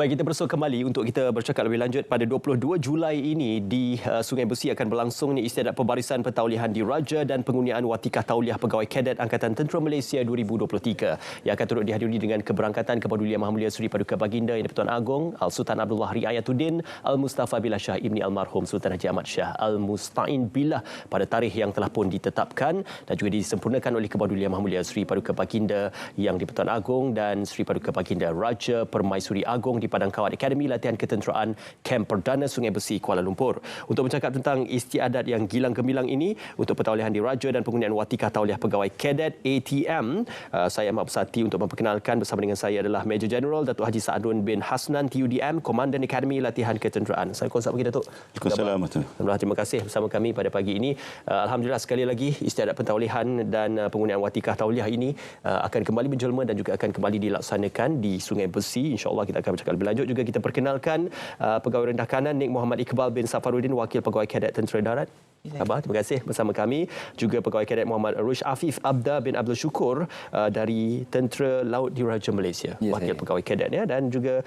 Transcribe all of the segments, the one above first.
Baik, kita bersua kembali untuk kita bercakap lebih lanjut. Pada 22 Julai ini di Sungai Besi akan berlangsung istiadat pembarisan pentaulihan diraja dan pengundian watikah tauliah pegawai kadet Angkatan Tentera Malaysia 2023 yang akan turut dihadiri dengan keberangkatan Kepedulian Maha Mulia Seri Paduka Baginda Yang di-Pertuan Agong Al-Sultan Abdullah Riayatuddin Al-Mustafa Billah Shah Ibni Almarhum Sultan Haji Ahmad Shah Al-Mustain Billah pada tarikh yang telah pun ditetapkan dan juga disempurnakan oleh Kepedulian Maha Mulia Seri Paduka Baginda Yang di-Pertuan Agong dan Seri Paduka Baginda Raja Permaisuri Agong di Padang Kawat Akademi Latihan Ketenteraan Kem Perdana Sungai Besi, Kuala Lumpur. Untuk bercakap tentang istiadat yang gilang gemilang ini untuk pentaulihan diraja dan pengundian watikah tauliah pegawai kadet ATM, saya amat bersati untuk memperkenalkan bersama dengan saya adalah Major General Datuk Haji Sa'adun bin Hasnan TUDM, Komandan Akademi Latihan Ketenteraan. Assalamualaikum pagi Datuk. Waalaikumsalam. Terima kasih bersama kami pada pagi ini. Alhamdulillah sekali lagi istiadat pentaulihan dan pengundian watikah tauliah ini akan kembali menjelma dan juga akan kembali dilaksanakan di Sungai Besi. InsyaAllah kita akan bercakap lebih lanjut. Juga kita perkenalkan Pegawai Rendah Kanan Nik Muhammad Iqbal bin Safaruddin, Wakil Pegawai Kadet Tentera Darat. Terima kasih bersama kami. Juga Pegawai Kadet Muhammad Rush Afif Abda bin Abdul Syukur dari Tentera Laut Diraja Malaysia, Wakil Pegawai Kadet ya, dan juga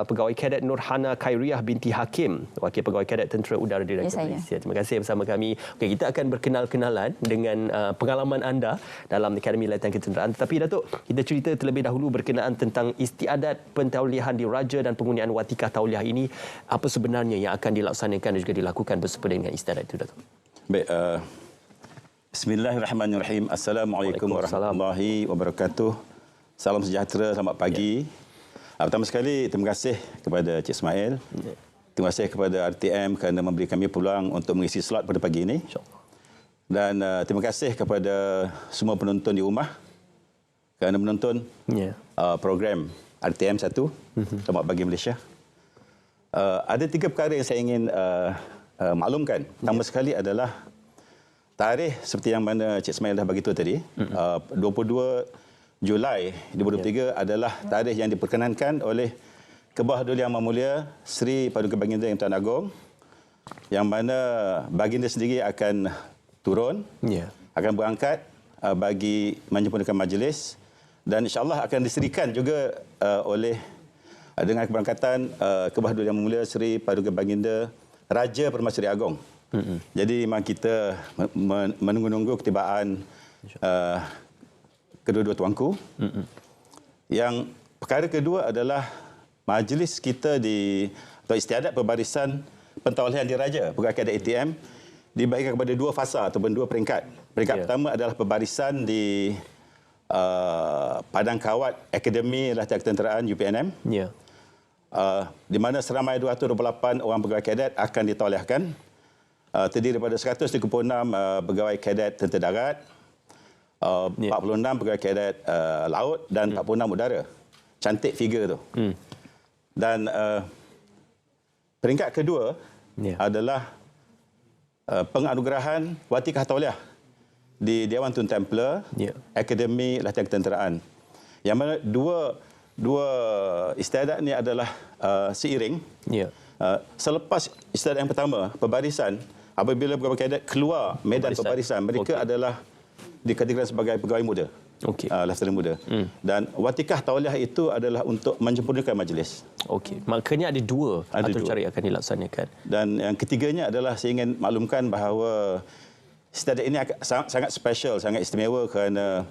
Pegawai Kadet Nurhana Khairiah binti Hakim, Wakil Pegawai Kadet Tentera Udara Diraja Malaysia. Terima kasih bersama kami. Okey, kita akan berkenal-kenalan dengan pengalaman anda dalam Akademi Latihan Ketenteraan. Tetapi Datuk, kita cerita terlebih dahulu berkenaan tentang istiadat pentaulihan diraja dan pengundian watikah tauliah ini. Apa sebenarnya yang akan dilaksanakan dan juga dilakukan bersama dengan istiadat itu, Datuk? Baik, Bismillahirrahmanirrahim. Assalamualaikum warahmatullahi wabarakatuh. Salam sejahtera, selamat pagi. Pertama sekali, terima kasih kepada Cik Ismail. Terima kasih kepada RTM kerana memberi kami peluang untuk mengisi slot pada pagi ini. Dan terima kasih kepada semua penonton di rumah kerana menonton program RTM 1, Selamat Pagi Malaysia. Ada 3 perkara yang saya ingin maklumkan. Pertama sekali adalah tarikh seperti yang mana Cik Ismail dah beritahu tadi, 22 Julai 2023 adalah tarikh yang diperkenankan oleh Kebahadulian Yang Mulia Seri Paduka Baginda Yang di-Pertuan Agong, yang mana baginda sendiri akan turun, akan berangkat bagi menyempurnakan majlis, dan insya-Allah akan diserikan juga oleh dengan keberangkatan Kebahadulian Yang Mulia Seri Paduka Baginda Raja Permaisuri Agong. Jadi memang kita menunggu-nunggu ketibaan kedua-dua tuanku. Yang perkara kedua adalah majlis kita atau istiadat pembarisan pentaulihan diraja pegawai kadet ATM dibagikan kepada 2 fasa ataupun 2 peringkat. Peringkat pertama adalah pembarisan di Padang Kawat Akademi Latihan Ketenteraan UPNM. Di mana seramai 228 orang pegawai kadet akan ditauliahkan, terdiri daripada 136 pegawai kadet tentera darat, 46 pegawai kadet laut dan 46 udara. Cantik figure tu. Dan peringkat kedua adalah penganugerahan watikah tauliah di Dewan Tun Templar Akademi Latihan Ketenteraan, yang mana dua istiadat ini adalah seiring. Selepas istiadat yang pertama, pembarisan, apabila pegawai kadet keluar medan pembarisan, mereka adalah dikategorikan sebagai pegawai muda, laksana muda. Dan watikah tauliah itu adalah untuk menyempurnakan majlis. Makanya ada dua cara yang akan dilaksanakan. Dan yang ketiganya adalah saya ingin maklumkan bahawa istiadat ini sangat special, sangat istimewa kerana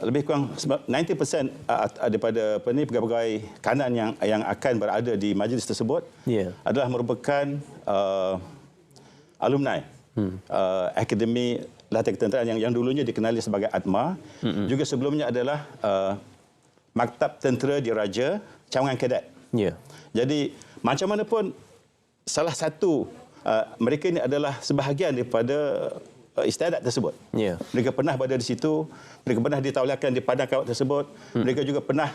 lebih kurang 90% daripada pegawai kanan yang akan berada di majlis tersebut adalah merupakan alumni Akademi Latihan Ketenteraan yang dulunya dikenali sebagai ATMA. Juga sebelumnya adalah Maktab Tentera Diraja Cawangan Kadet. Jadi macam mana pun salah satu mereka ini adalah sebahagian daripada istiadat tersebut. Mereka pernah berada di situ, mereka pernah ditauliahkan di Padang Kawat tersebut, mereka juga pernah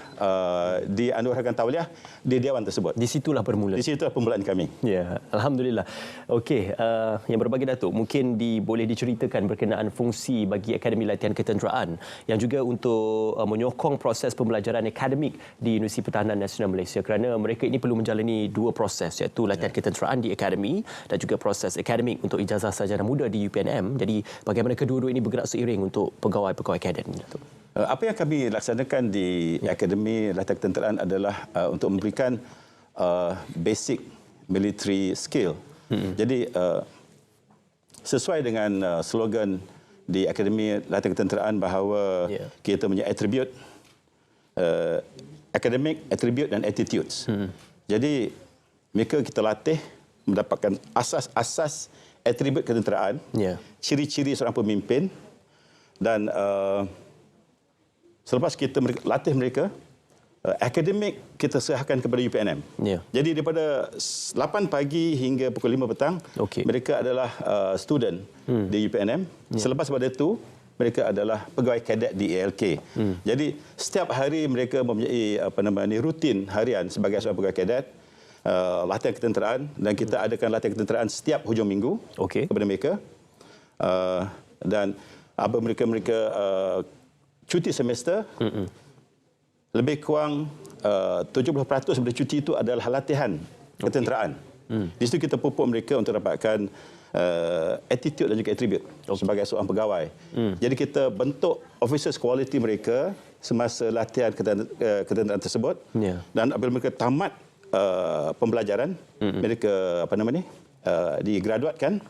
dianugerahkan tauliah di Dewan tersebut. Di situlah permulaan. Di situlah permulaan kami. Alhamdulillah. Okey, yang berbagi Datuk, mungkin boleh diceritakan berkenaan fungsi bagi Akademi Latihan Ketenteraan yang juga untuk menyokong proses pembelajaran akademik di Universiti Pertahanan Nasional Malaysia, kerana mereka ini perlu menjalani 2 proses, iaitu latihan ketenteraan di akademi dan juga proses akademik untuk ijazah sarjana muda di UPNM. Jadi bagaimana kedua-dua ini bergerak seiring untuk pegawai-pegawai kadet ini, Datuk? Apa yang kami laksanakan di Akademi Latihan Ketenteraan adalah untuk memberikan basic military skill. Jadi sesuai dengan slogan di Akademi Latihan Ketenteraan bahawa kita punya attribute, academic, attribute dan attitudes. Jadi mereka kita latih mendapatkan asas-asas atribut ketenteraan, ciri-ciri seorang pemimpin, dan selepas kita latih mereka, akademik kita serahkan kepada UPNM. Jadi daripada 8 pagi hingga pukul 5 petang, mereka adalah student di UPNM. Selepas pada itu, mereka adalah pegawai kadet di ALK. Jadi setiap hari mereka mempunyai rutin harian sebagai seorang pegawai kadet, latihan ketenteraan, dan kita adakan latihan ketenteraan setiap hujung minggu kepada mereka. Dan apabila mereka cuti semester, lebih kurang 70% daripada cuti itu adalah latihan ketenteraan. Di situ kita pupuk mereka untuk dapatkan attitude dan juga attribute sebagai seorang pegawai. Jadi kita bentuk officers quality mereka semasa latihan ketenteraan tersebut. Dan apabila mereka tamat pembelajaran, mereka digraduatkan,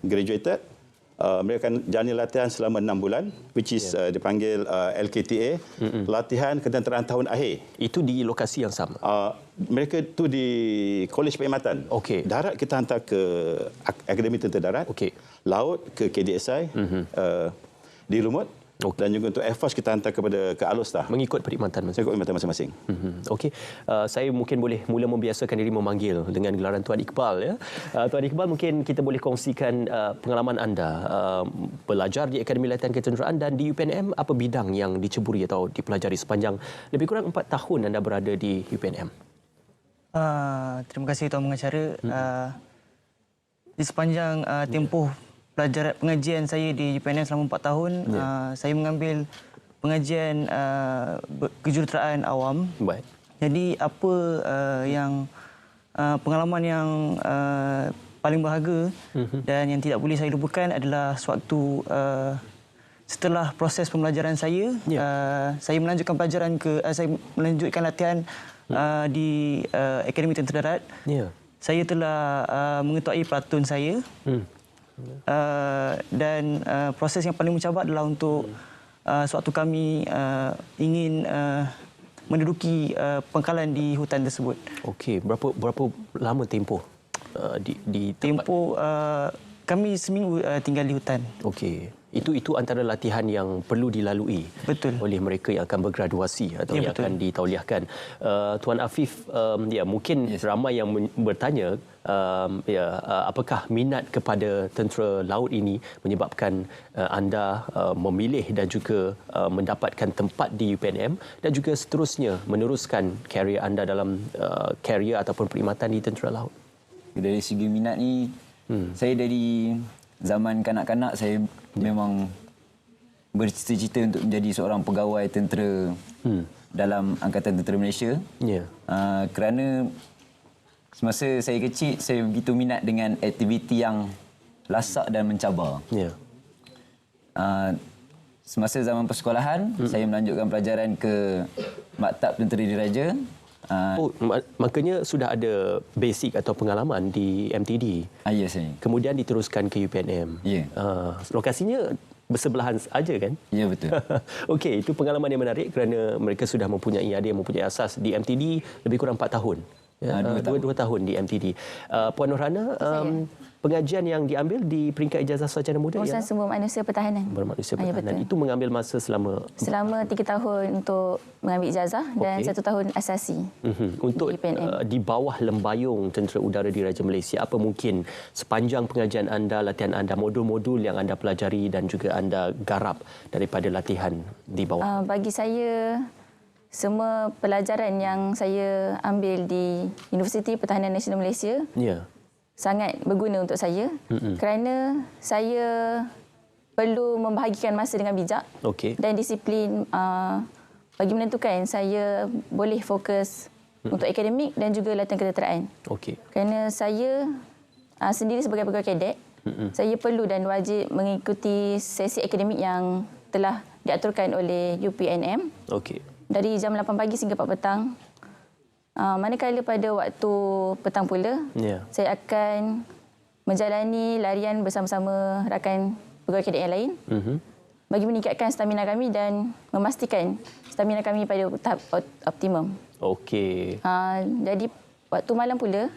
graduated. Mereka akan jalani latihan selama 6 bulan, which is dipanggil LKTA, latihan ketenteraan tahun akhir. Itu di lokasi yang sama? Mereka itu di Kolej Perkhidmatan. Darat kita hantar ke Akademi Tentera Darat, laut ke KDSI, di Lumut, dan juga untuk Air Force kita hantar ke Alostar. Mengikut perkhidmatan masing-masing. Okey, saya mungkin boleh mula membiasakan diri memanggil dengan gelaran Tuan Iqbal. Ya. Tuan Iqbal, mungkin kita boleh kongsikan pengalaman anda belajar di Akademi Latihan Ketenteraan dan di UPNM, apa bidang yang diceburi atau dipelajari sepanjang lebih kurang 4 tahun anda berada di UPNM? Terima kasih Tuan Pengacara. Di sepanjang tempoh pengajian saya di UPNM selama 4 tahun, saya mengambil pengajian kejuruteraan awam. Jadi apa yang pengalaman yang paling berharga dan yang tidak boleh saya lupakan adalah sewaktu setelah proses pembelajaran saya, saya melanjutkan pelajaran saya melanjutkan latihan di Akademi Tentera Darat. Saya telah mengetuai platoon saya. Dan proses yang paling mencabar adalah untuk sewaktu kami ingin menduduki pangkalan di hutan tersebut. Okey, berapa lama tempoh di tempoh kami seminggu tinggal di hutan. Okey. Itu antara latihan yang perlu dilalui oleh mereka yang akan bergraduasi atau yang akan ditauliahkan. Tuan Afif, mungkin ramai yang bertanya, apakah minat kepada tentera laut ini menyebabkan anda memilih dan juga mendapatkan tempat di UPNM dan juga seterusnya meneruskan karier anda dalam karier ataupun perkhidmatan di tentera laut? Dari segi minat ni, saya dari zaman kanak-kanak saya memang bercita-cita untuk menjadi seorang pegawai tentera dalam Angkatan Tentera Malaysia. Kerana semasa saya kecil, saya begitu minat dengan aktiviti yang lasak dan mencabar. Semasa zaman persekolahan, saya melanjutkan pelajaran ke Maktab Tentera Diraja. Makanya sudah ada basic atau pengalaman di MTD. Ya, saya. Kemudian diteruskan ke UPNM. Lokasinya bersebelahan saja kan? Ya, betul. Okey, itu pengalaman yang menarik kerana mereka sudah ada yang mempunyai asas di MTD lebih kurang 4 tahun. 2 tahun di MTD. Puan Nurhana, pengajian yang diambil di peringkat ijazah sarjana muda Urusan Sumber Manusia Pertahanan. Manusia Pertahanan. Itu mengambil masa selama 3 tahun untuk mengambil ijazah dan 1 tahun asasi. Untuk di bawah lembayung Tentera Udara Diraja Malaysia, apa mungkin sepanjang pengajian anda, latihan anda, modul-modul yang anda pelajari dan juga anda garap daripada latihan di bawah? Bagi saya, semua pelajaran yang saya ambil di Universiti Pertahanan Nasional Malaysia sangat berguna untuk saya kerana saya perlu membahagikan masa dengan bijak dan disiplin bagi menentukan saya boleh fokus untuk akademik dan juga latihan ketenteraan. Kerana saya sendiri sebagai pegawai kadet, saya perlu dan wajib mengikuti sesi akademik yang telah diaturkan oleh UPNM. Okey. Dari jam 8 pagi hingga 4 petang. Manakala pada waktu petang pula, saya akan menjalani larian bersama-sama rakan pegawai kadet yang lain bagi meningkatkan stamina kami dan memastikan stamina kami pada tahap optimum. Okey. Jadi waktu malam pula,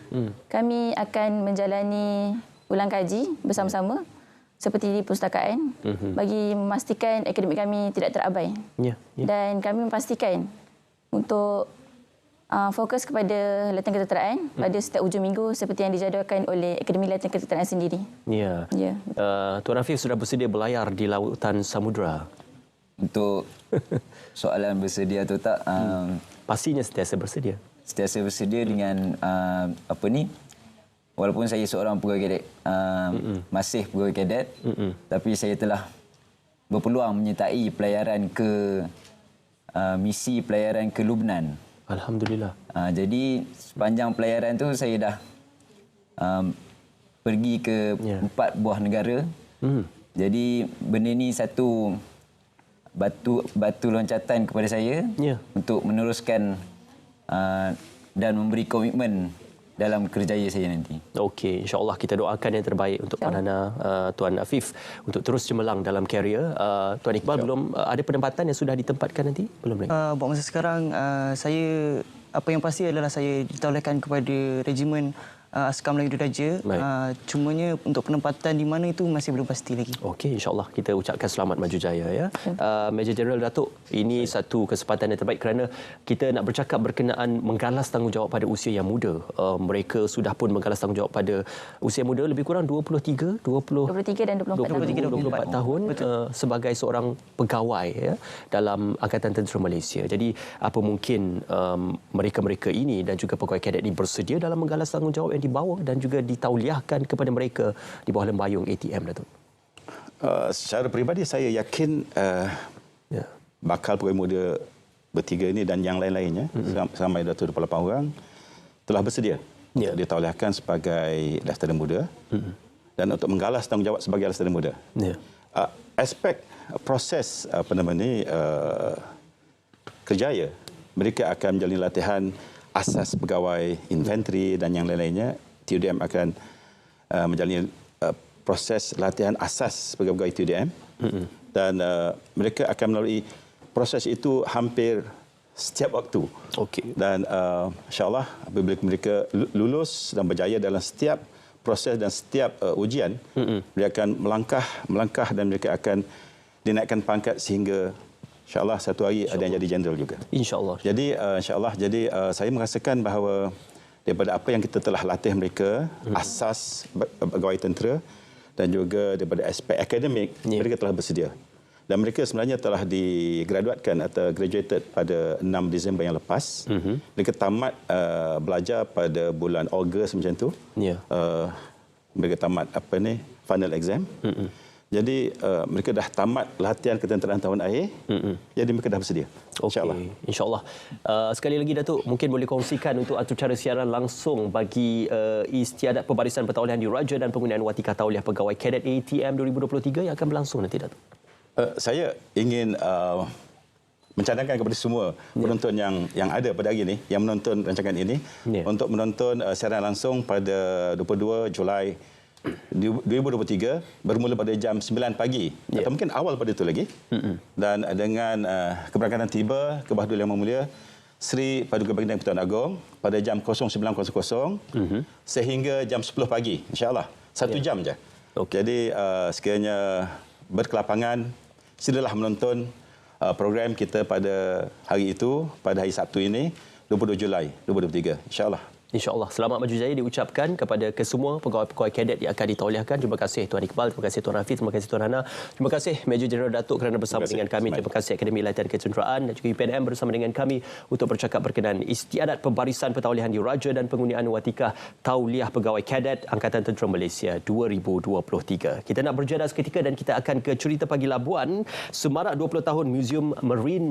kami akan menjalani ulang kaji bersama-sama seperti di perpustakaan bagi memastikan akademik kami tidak terabai. Dan kami memastikan untuk fokus kepada latihan ketenteraan pada setiap hujung minggu seperti yang dijadualkan oleh Akademi Latihan Ketenteraan sendiri. Ya. Tuan Afif sudah bersedia berlayar di lautan samudera? Untuk soalan bersedia atau tak, pastinya sentiasa bersedia. Sentiasa bersedia dengan walaupun saya seorang pegawai kadet, masih pegawai kadet, tapi saya telah berpeluang menyertai pelayaran ke misi pelayaran ke Lubnan. Alhamdulillah. Jadi sepanjang pelayaran tu saya dah pergi ke 4 buah negara. Jadi benda ni satu batu loncatan kepada saya untuk meneruskan dan memberi komitmen dalam kerjaya saya nanti. Okey, insya-Allah kita doakan yang terbaik untuk Puan Hana, Tuan Afif untuk terus cemerlang dalam karier. Tuan Iqbal, belum ada penempatan yang sudah ditempatkan nanti? Belum lagi. Buat masa sekarang saya apa yang pasti adalah saya ditauliahkan kepada regimen Askar Melayu Diraja. Cumanya untuk penempatan di mana itu masih belum pasti lagi. Okey, insya-Allah kita ucapkan selamat maju jaya ya. Major Jeneral Datuk, ini satu kesempatan yang terbaik kerana kita nak bercakap berkenaan menggalas tanggungjawab pada usia yang muda. Mereka sudah pun menggalas tanggungjawab pada usia muda lebih kurang 23 dan 24 tahun sebagai seorang pegawai ya dalam Angkatan Tentera Malaysia. Jadi apa mungkin mereka-mereka ini dan juga pegawai kadet ini bersedia dalam menggalas tanggungjawab yang dibawa dan juga ditauliahkan kepada mereka di bawah lembayung ATM, Datuk? Secara peribadi saya yakin bakal pegawai muda bertiga ini dan yang lain-lainnya sampai 28 orang telah bersedia ditauliahkan sebagai Lestari Muda dan untuk menggalas tanggungjawab sebagai Lestari Muda. Aspek proses kerjaya, mereka akan menjalani latihan asas pegawai infanteri dan yang lain-lainnya. TUDM akan menjalani proses latihan asas pegawai TUDM dan mereka akan melalui proses itu hampir setiap waktu. Dan insya-Allah apabila mereka lulus dan berjaya dalam setiap proses dan setiap ujian, mereka akan melangkah dan mereka akan dinaikkan pangkat sehingga InsyaAllah satu hari ada yang jadi jeneral juga. InsyaAllah. Jadi insyaAllah, saya merasakan bahawa daripada apa yang kita telah latih mereka, asas pegawai tentera dan juga daripada aspek akademik, mereka telah bersedia. Dan mereka sebenarnya telah digraduatkan atau graduated pada 6 Disember yang lepas. Mereka tamat belajar pada bulan Ogos macam tu. Mereka tamat final exam. Jadi mereka dah tamat latihan ketenteraan tahun akhir. Jadi mereka dah bersedia. InsyaAllah. InsyaAllah. Sekali lagi Datuk, mungkin boleh kongsikan untuk acara siaran langsung bagi istiadat pembarisan pertaulihan diraja dan penggunaan watika tauliah pegawai kadet ATM 2023 yang akan berlangsung nanti, Datuk. Saya ingin mencadangkan kepada semua penonton yang ada pada hari ini, yang menonton rancangan ini, untuk menonton siaran langsung pada 22 Julai 2023 bermula pada jam 9 pagi atau mungkin awal pada itu lagi. Dan dengan keberangkatan tiba ke Bahdul Yang Mulia Sri Paduka Baginda Pertuan Agong pada jam 09.00 sehingga jam 10 pagi, insya-Allah. 1 jam saja. Jadi sekiranya berkelapangan, silalah menonton program kita pada hari itu, pada hari Sabtu ini 22 Julai 2023, insya-Allah. InsyaAllah. Selamat maju jaya diucapkan kepada kesemua pegawai-pegawai kadet yang akan ditauliahkan. Terima kasih Tuan Iqbal, terima kasih Tuan Hafiz, terima kasih Tuan Hana. Terima kasih Major Jeneral Datuk kerana bersama dengan kami. Terima kasih Akademi Latihan Ketenteraan dan juga UPNM bersama dengan kami untuk bercakap berkenaan istiadat pembarisan pertaulihan diraja dan penggunaan watika tauliah pegawai kadet Angkatan Tentera Malaysia 2023. Kita nak berjalan seketika dan kita akan ke cerita pagi Labuan. Semarak 20 tahun Museum Marine